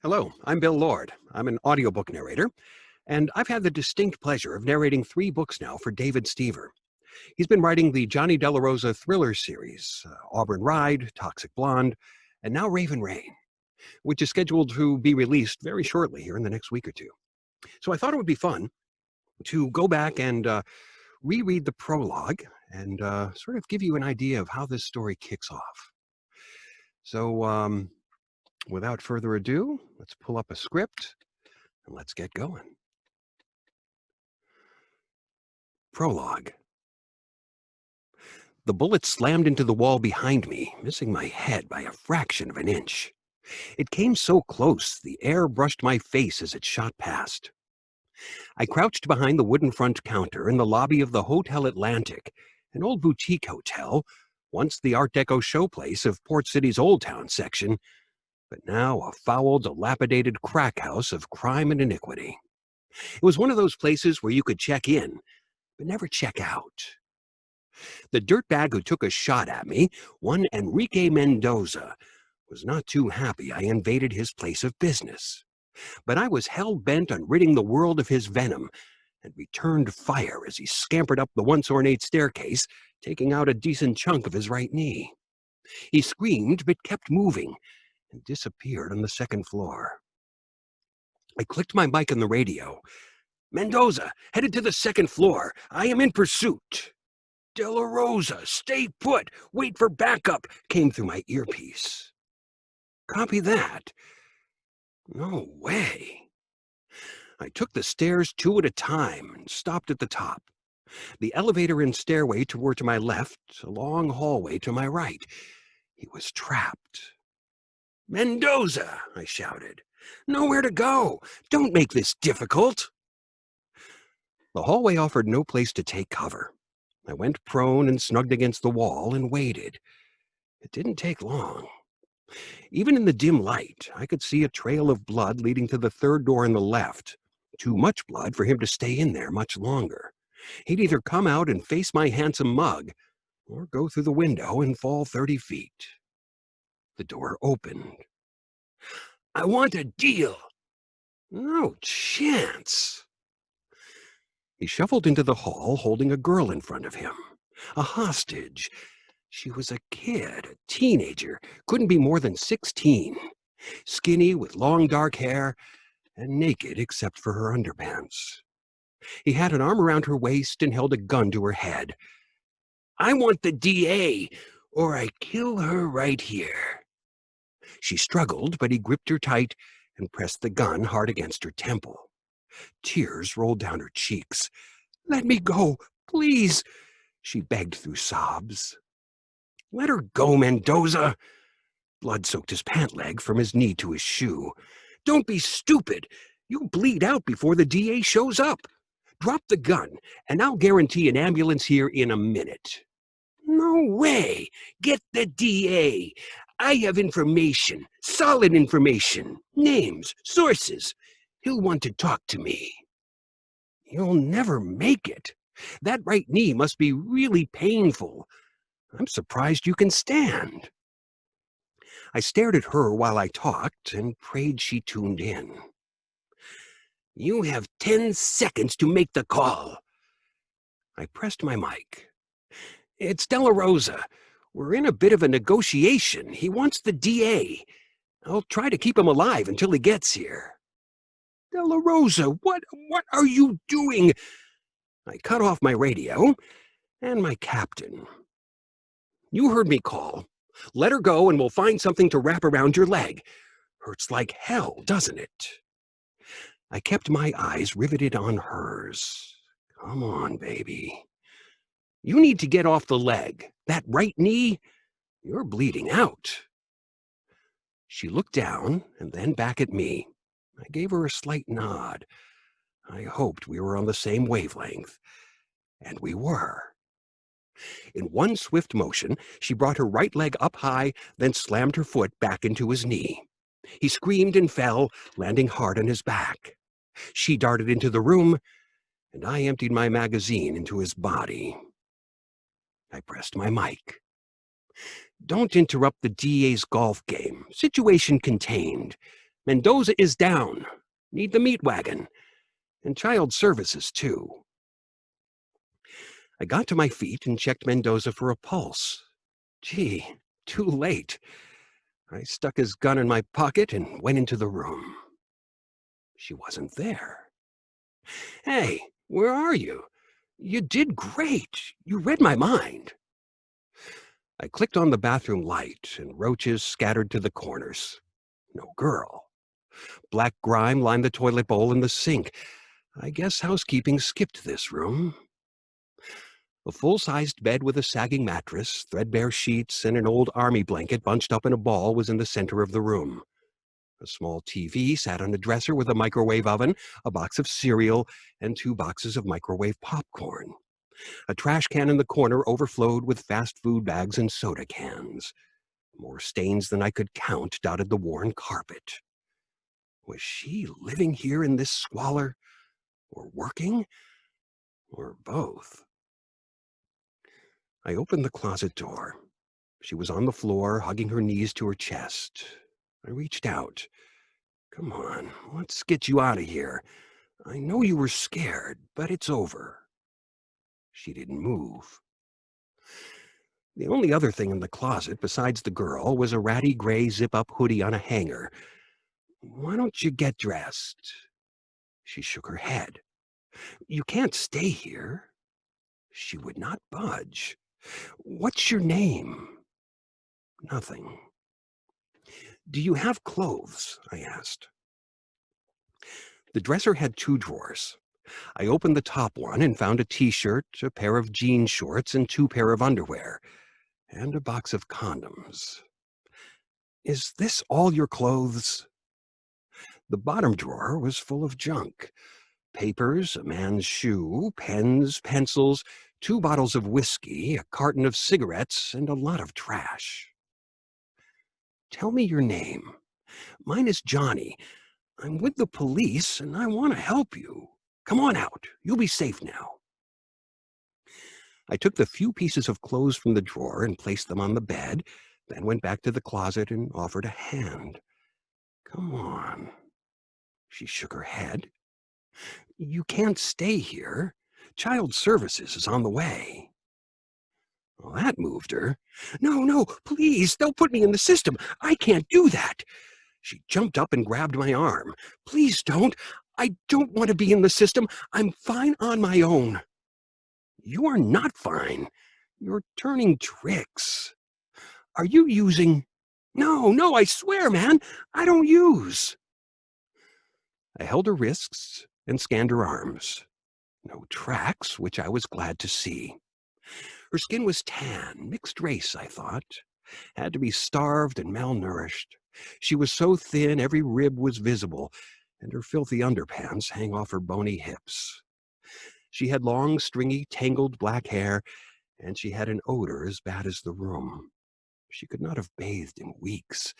Hello, I'm Bill Lord. I'm an audiobook narrator, and I've had the distinct pleasure of narrating 3 books now for David Stever. He's been writing the Johnny Delarosa thriller series, Auburn Ride, Toxic Blonde, and now Raven Rain, which is scheduled to be released very shortly here in the next week or two. So I thought it would be fun to go back and reread the prologue and sort of give you an idea of how this story kicks off. So, without further ado, let's pull up a script and let's get going. Prologue. The bullet slammed into the wall behind me, missing my head by a fraction of an inch. It came so close, the air brushed my face as it shot past. I crouched behind the wooden front counter in the lobby of the Hotel Atlantic, an old boutique hotel, once the Art Deco showplace of Port City's Old Town section, but now a foul, dilapidated crack house of crime and iniquity. It was one of those places where you could check in, but never check out. The dirtbag who took a shot at me, one Enrique Mendoza, was not too happy I invaded his place of business. But I was hell-bent on ridding the world of his venom, and returned fire as he scampered up the once ornate staircase, taking out a decent chunk of his right knee. He screamed, but kept moving, and disappeared on the second floor. I clicked my mic on the radio. "Mendoza, headed to the second floor. I am in pursuit." "Delarosa, stay put. Wait for backup," came through my earpiece. "Copy that." No way. I took the stairs 2 at a time and stopped at the top. The elevator and stairway were to my left, a long hallway to my right. He was trapped. "Mendoza," I shouted. "Nowhere to go. Don't make this difficult." The hallway offered no place to take cover. I went prone and snugged against the wall and waited. It didn't take long. Even in the dim light, I could see a trail of blood leading to the third door on the left. Too much blood for him to stay in there much longer. He'd either come out and face my handsome mug, or go through the window and fall 30 feet. The door opened. "I want a deal." No chance. He shuffled into the hall, holding a girl in front of him. A hostage. She was a kid, a teenager, couldn't be more than 16. Skinny, with long dark hair, and naked except for her underpants. He had an arm around her waist and held a gun to her head. "I want the DA, or I kill her right here." She struggled, but he gripped her tight and pressed the gun hard against her temple. Tears rolled down her cheeks. "Let me go, please," she begged through sobs. "Let her go, Mendoza." Blood soaked his pant leg from his knee to his shoe. "Don't be stupid. You'll bleed out before the DA shows up. Drop the gun, and I'll guarantee an ambulance here in a minute." "No way. Get the DA. I have information, solid information, names, sources. He'll want to talk to me." "You'll never make it. That right knee must be really painful. I'm surprised you can stand." I stared at her while I talked and prayed she tuned in. "You have 10 seconds to make the call." I pressed my mic. "It's Delarosa. We're in a bit of a negotiation. He wants the DA. I'll try to keep him alive until he gets here." "Delarosa, what are you doing?" I cut off my radio and my captain. "You heard me call. Let her go and we'll find something to wrap around your leg. Hurts like hell, doesn't it?" I kept my eyes riveted on hers. "Come on, baby. You need to get off the leg. That right knee, you're bleeding out." She looked down and then back at me. I gave her a slight nod. I hoped we were on the same wavelength. And we were. In one swift motion, she brought her right leg up high, then slammed her foot back into his knee. He screamed and fell, landing hard on his back. She darted into the room, and I emptied my magazine into his body. I pressed my mic. "Don't interrupt the DA's golf game. Situation contained. Mendoza is down. Need the meat wagon. And child services, too. I got to my feet and checked Mendoza for a pulse. Gee, too late. I stuck his gun in my pocket and went into the room. She wasn't there. Hey, where are you? You did great. You read my mind. I clicked on the bathroom light, and roaches scattered to the corners. No girl. Black grime lined the toilet bowl and the sink. I guess housekeeping skipped this room. A full-sized bed with a sagging mattress, threadbare sheets, and an old army blanket bunched up in a ball was in the center of the room. A small TV sat on a dresser with a microwave oven, a box of cereal, and 2 boxes of microwave popcorn. A trash can in the corner overflowed with fast food bags and soda cans. More stains than I could count dotted the worn carpet. Was she living here in this squalor? Or working? Or both? I opened the closet door. She was on the floor, hugging her knees to her chest. I reached out. Come on, let's get you out of here. I know you were scared, but it's over. She didn't move. The only other thing in the closet besides the girl was a ratty gray zip-up hoodie on a hanger. Why don't you get dressed? She shook her head. You can't stay here. She would not budge. What's your name? Nothing. Do you have clothes? I asked. The dresser had 2 drawers. I opened the top one and found a t-shirt, a pair of jean shorts, and 2 pair of underwear, and a box of condoms. Is this all your clothes? The bottom drawer was full of junk. Papers, a man's shoe, pens, pencils, 2 bottles of whiskey, a carton of cigarettes, and a lot of trash. Tell me your name. Mine is Johnny. I'm with the police, and I want to help you. Come on out. You'll be safe now. I took the few pieces of clothes from the drawer and placed them on the bed, then went back to the closet and offered a hand. Come on. She shook her head. You can't stay here. Child services is on the way. Well, that moved her. No, please, they'll put me in the system. I can't do that. She jumped up and grabbed my arm. Please don't. I don't want to be in the system. I'm fine on my own. You are not fine. You're turning tricks. Are you using? No, I swear, man, I don't use. I held her wrists and scanned her arms. No tracks, which I was glad to see. Her skin was tan, mixed race, I thought. Had to be starved and malnourished. She was so thin every rib was visible, and her filthy underpants hang off her bony hips. She had long, stringy, tangled black hair, and she had an odor as bad as the room. She could not have bathed in weeks,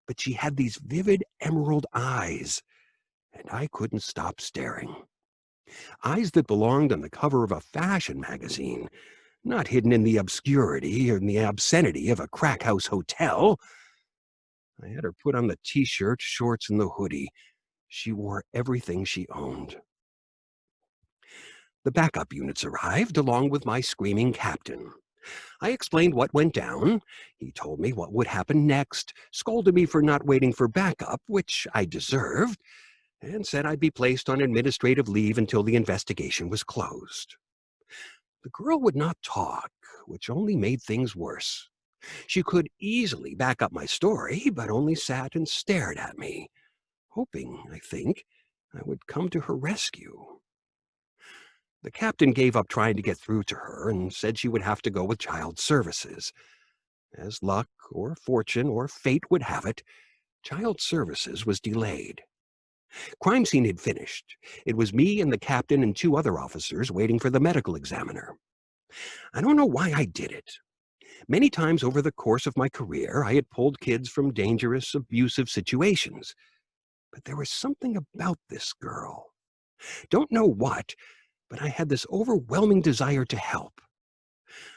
but she had these vivid emerald eyes, and I couldn't stop staring. Eyes that belonged on the cover of a fashion magazine, not hidden in the obscurity or in the obscenity of a crack house hotel. I had her put on the t-shirt, shorts, and the hoodie. She wore everything she owned. The backup units arrived, along with my screaming captain. I explained what went down. He told me what would happen next, scolded me for not waiting for backup, which I deserved, and said I'd be placed on administrative leave until the investigation was closed. The girl would not talk, which only made things worse. She could easily back up my story, but only sat and stared at me, hoping, I think, I would come to her rescue. The captain gave up trying to get through to her and said she would have to go with child services. As luck or fortune or fate would have it, child services was delayed. Crime scene had finished. It was me and the captain and 2 other officers waiting for the medical examiner. I don't know why I did it. Many times over the course of my career, I had pulled kids from dangerous, abusive situations. But there was something about this girl. Don't know what, but I had this overwhelming desire to help.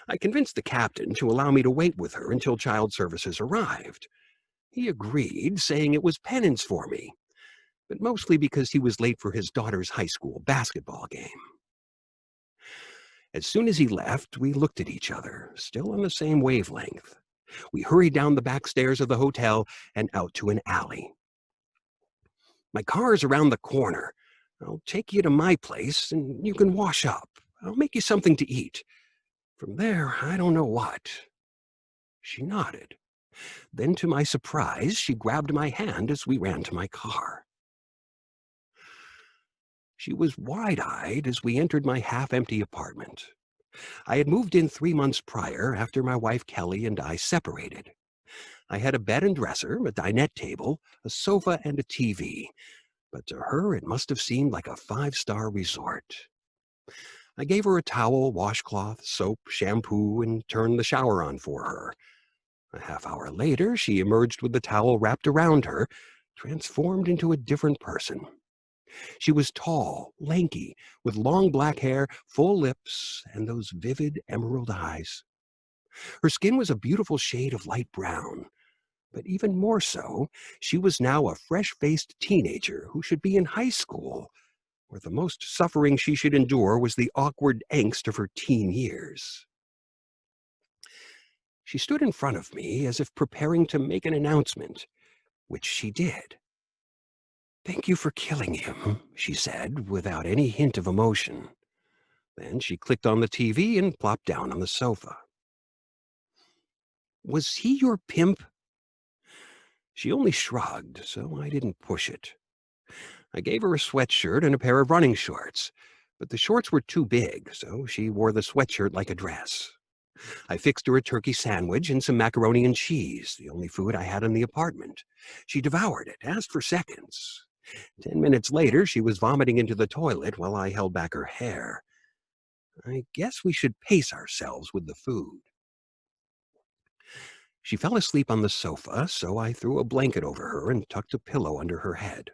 I convinced the captain to allow me to wait with her until child services arrived. He agreed, saying it was penance for me, but mostly because he was late for his daughter's high school basketball game. As soon as he left, we looked at each other, still on the same wavelength. We hurried down the back stairs of the hotel and out to an alley. My car's around the corner. I'll take you to my place and you can wash up. I'll make you something to eat. From there, I don't know what. She nodded. Then, to my surprise, she grabbed my hand as we ran to my car. She was wide-eyed as we entered my half-empty apartment. I had moved in 3 months prior after my wife Kelly and I separated. I had a bed and dresser, a dinette table, a sofa, and a TV, but to her it must have seemed like a five-star resort. I gave her a towel, washcloth, soap, shampoo, and turned the shower on for her. A half hour later, she emerged with the towel wrapped around her, transformed into a different person. She was tall, lanky, with long black hair, full lips, and those vivid emerald eyes. Her skin was a beautiful shade of light brown, but even more so, she was now a fresh-faced teenager who should be in high school, where the most suffering she should endure was the awkward angst of her teen years. She stood in front of me as if preparing to make an announcement, which she did. "Thank you for killing him," she said, without any hint of emotion. Then she clicked on the TV and plopped down on the sofa. "Was he your pimp?" She only shrugged, so I didn't push it. I gave her a sweatshirt and a pair of running shorts, but the shorts were too big, so she wore the sweatshirt like a dress. I fixed her a turkey sandwich and some macaroni and cheese, the only food I had in the apartment. She devoured it, asked for seconds. 10 minutes later, she was vomiting into the toilet while I held back her hair. I guess we should pace ourselves with the food. She fell asleep on the sofa, so I threw a blanket over her and tucked a pillow under her head.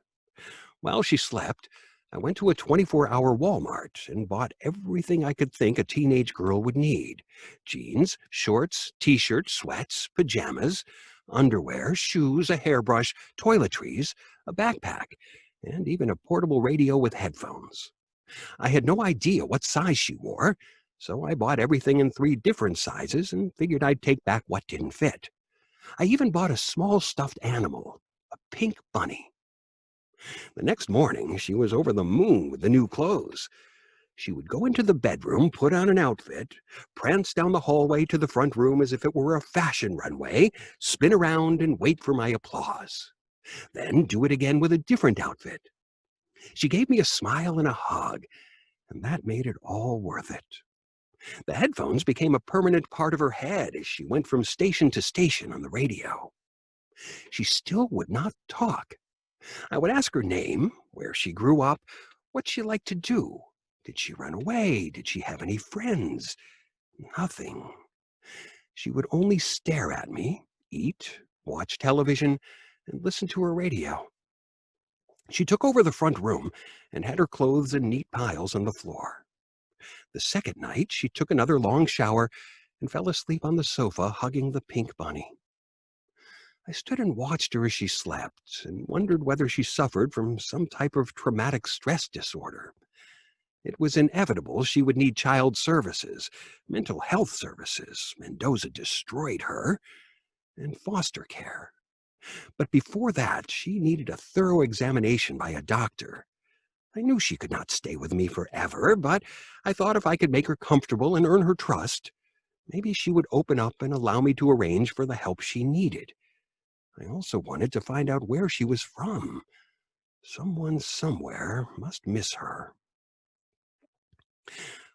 While she slept, I went to a 24-hour Walmart and bought everything I could think a teenage girl would need: jeans, shorts, t-shirts, sweats, pajamas, underwear, shoes, a hairbrush, toiletries, a backpack, and even a portable radio with headphones. I had no idea what size she wore, so I bought everything in 3 different sizes and figured I'd take back what didn't fit. I even bought a small stuffed animal, a pink bunny. The next morning, she was over the moon with the new clothes. She would go into the bedroom, put on an outfit, prance down the hallway to the front room as if it were a fashion runway, spin around and wait for my applause. Then do it again with a different outfit. She gave me a smile and a hug, and that made it all worth it. The headphones became a permanent part of her head as she went from station to station on the radio. She still would not talk. I would ask her name, where she grew up, what she liked to do. Did she run away? Did she have any friends? Nothing. She would only stare at me, eat, watch television, and listen to her radio. She took over the front room and had her clothes in neat piles on the floor. The second night, she took another long shower and fell asleep on the sofa, hugging the pink bunny. I stood and watched her as she slept and wondered whether she suffered from some type of traumatic stress disorder. It was inevitable she would need child services, mental health services — Mendoza destroyed her — and foster care. But before that, she needed a thorough examination by a doctor. I knew she could not stay with me forever, but I thought if I could make her comfortable and earn her trust, maybe she would open up and allow me to arrange for the help she needed. I also wanted to find out where she was from. Someone somewhere must miss her.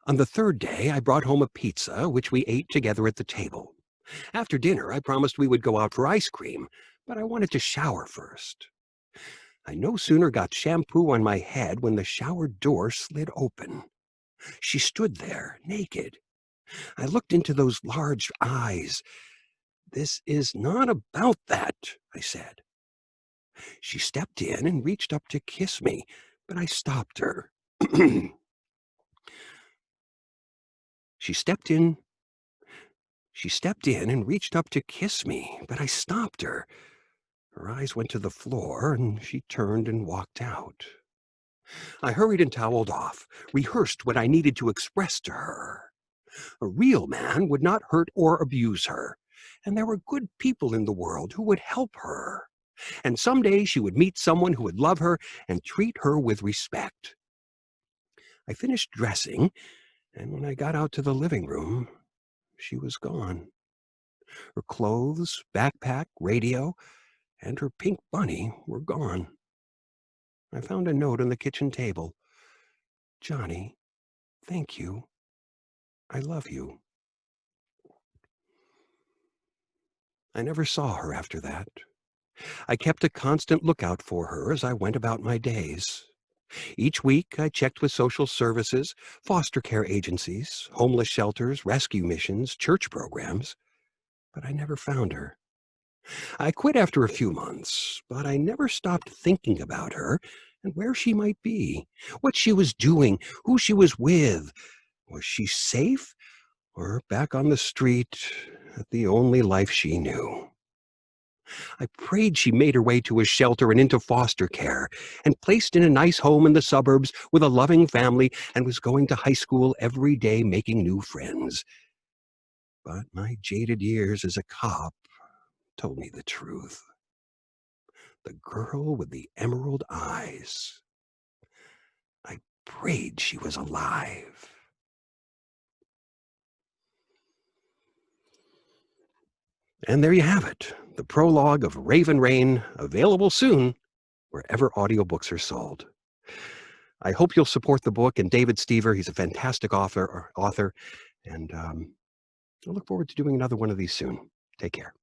On the third day, I brought home a pizza, which we ate together at the table. After dinner, I promised we would go out for ice cream, but I wanted to shower first. I no sooner got shampoo on my head when the shower door slid open. She stood there, naked. I looked into those large eyes. "This is not about that," I said. She stepped in and reached up to kiss me, but I stopped her. She stepped in. She stepped in and reached up to kiss me, but I stopped her. Her eyes went to the floor, and she turned and walked out. I hurried and toweled off, rehearsed what I needed to express to her. A real man would not hurt or abuse her, and there were good people in the world who would help her. And someday she would meet someone who would love her and treat her with respect. I finished dressing, and when I got out to the living room, she was gone. Her clothes, backpack, radio, and her pink bunny were gone. I found a note on the kitchen table. Johnny, thank you. I love you. I never saw her after that. I kept a constant lookout for her as I went about my days. Each week, I checked with social services, foster care agencies, homeless shelters, rescue missions, church programs, but I never found her. I quit after a few months, but I never stopped thinking about her and where she might be, what she was doing, who she was with. Was she safe or back on the street at the only life she knew? I prayed she made her way to a shelter and into foster care, and placed in a nice home in the suburbs with a loving family, and was going to high school every day making new friends. But my jaded years as a cop told me the truth. The girl with the emerald eyes. I prayed she was alive. And there you have it, the prologue of Raven Rain, available soon wherever audiobooks are sold. I hope you'll support the book and David Stever. He's a fantastic author, and I look forward to doing another one of these soon. Take care.